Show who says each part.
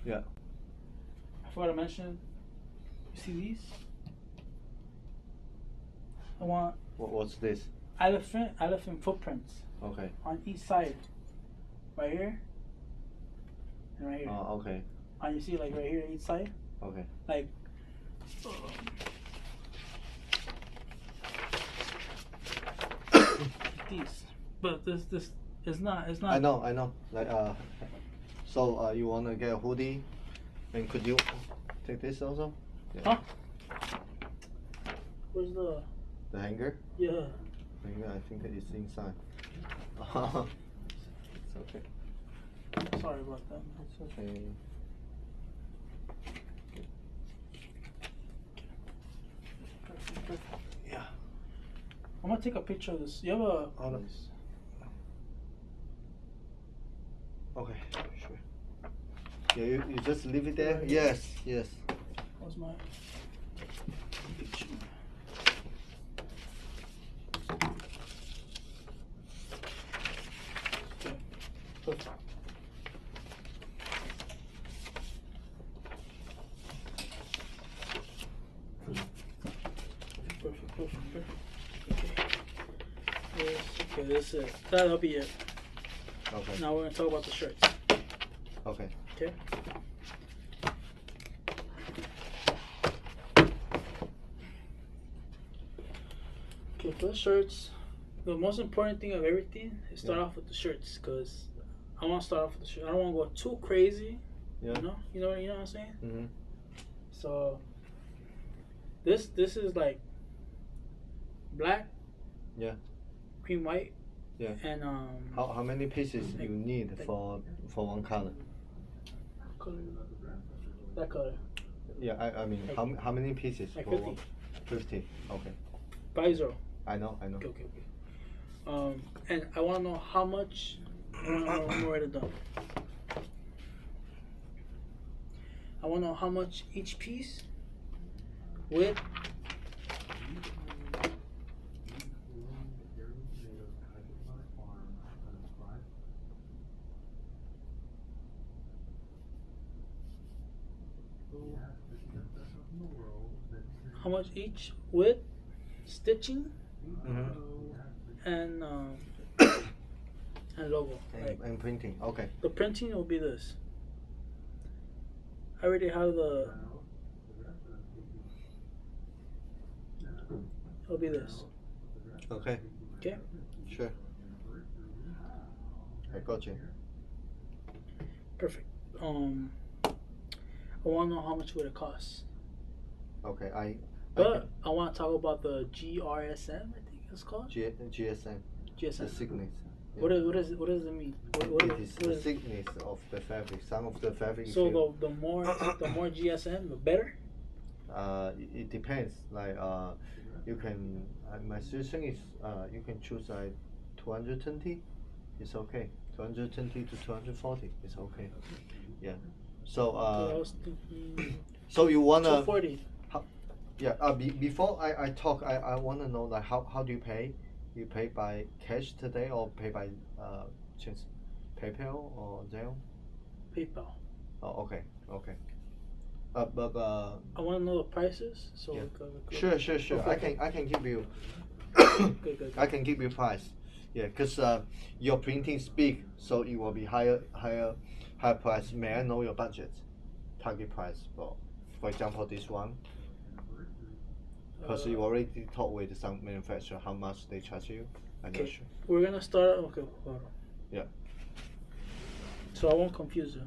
Speaker 1: Yeah.
Speaker 2: I forgot to mention. You see these? I want.
Speaker 1: What's this?
Speaker 2: Elephant footprints.
Speaker 1: Okay.
Speaker 2: On each side. Right here. And right here.
Speaker 1: Oh, okay.
Speaker 2: And you see like right here each side?
Speaker 1: Okay.
Speaker 2: Like these. But this it's not.
Speaker 1: I know. Like so you wanna get a hoodie, and could you take this also?
Speaker 2: Yeah. Huh? Where's the
Speaker 1: hanger?
Speaker 2: Yeah.
Speaker 1: Hanger, I think it's inside. It's okay.
Speaker 2: Sorry about that. It's okay. Perfect.
Speaker 1: Yeah.
Speaker 2: I'm gonna take a picture of this. You have a.
Speaker 1: Okay, sure. Yeah, you just leave it there? Yes.
Speaker 2: What's my picture? Okay. Perfect. Perfect. Okay, that's it. That'll be it.
Speaker 1: Okay.
Speaker 2: Now we're gonna talk about the shirts.
Speaker 1: Okay.
Speaker 2: Okay. Okay, for the shirts, the most important thing of everything is start off with the shirts, because I want to start off with the shirt. I don't want to go too crazy.
Speaker 1: Yeah.
Speaker 2: You know what I'm saying?
Speaker 1: Mhm.
Speaker 2: So this is like black.
Speaker 1: Yeah.
Speaker 2: Cream white.
Speaker 1: Yeah.
Speaker 2: And
Speaker 1: How many pieces you need for one color?
Speaker 2: That color.
Speaker 1: Yeah, I mean
Speaker 2: like,
Speaker 1: how many pieces
Speaker 2: like
Speaker 1: for
Speaker 2: 50.
Speaker 1: one? 50. Okay.
Speaker 2: By zero.
Speaker 1: I know.
Speaker 2: Okay. And I want to know how much. I'm gonna write it down. I want to know how much each piece with stitching and logo
Speaker 1: and printing. Okay.
Speaker 2: The printing will be this. I already have the. It'll be this.
Speaker 1: Okay.
Speaker 2: Okay.
Speaker 1: Sure. I got you.
Speaker 2: Perfect. I want to know how much would it cost.
Speaker 1: Okay.
Speaker 2: But I want to talk about the GRSM. I think it's called.
Speaker 1: GSM.
Speaker 2: GSM.
Speaker 1: The thickness. Yeah.
Speaker 2: What does it mean?
Speaker 1: It is the thickness of the fabric. Some of the fabric.
Speaker 2: So the more GSM, the better.
Speaker 1: It depends. Like you can. My suggestion is you can choose like 220. It's okay. 220 to 240. It's okay. Yeah. So
Speaker 2: I was thinking.
Speaker 1: So you wanna.
Speaker 2: 240.
Speaker 1: Yeah. Before I talk, I wanna know like how do you pay? You pay by cash today or pay by PayPal or Zelle?
Speaker 2: PayPal.
Speaker 1: Oh, okay. But
Speaker 2: I want to know the prices. So
Speaker 1: yeah. Sure.
Speaker 2: Okay.
Speaker 1: I can give you.
Speaker 2: Good.
Speaker 1: I can give you price. Yeah, cause your printing is big, so it will be higher price. May I know your budget, target price for example this one? Because you already talked with some manufacturer how much they charge you. I'm not sure.
Speaker 2: We're gonna start. Okay, hold on.
Speaker 1: Yeah.
Speaker 2: So I won't confuse you.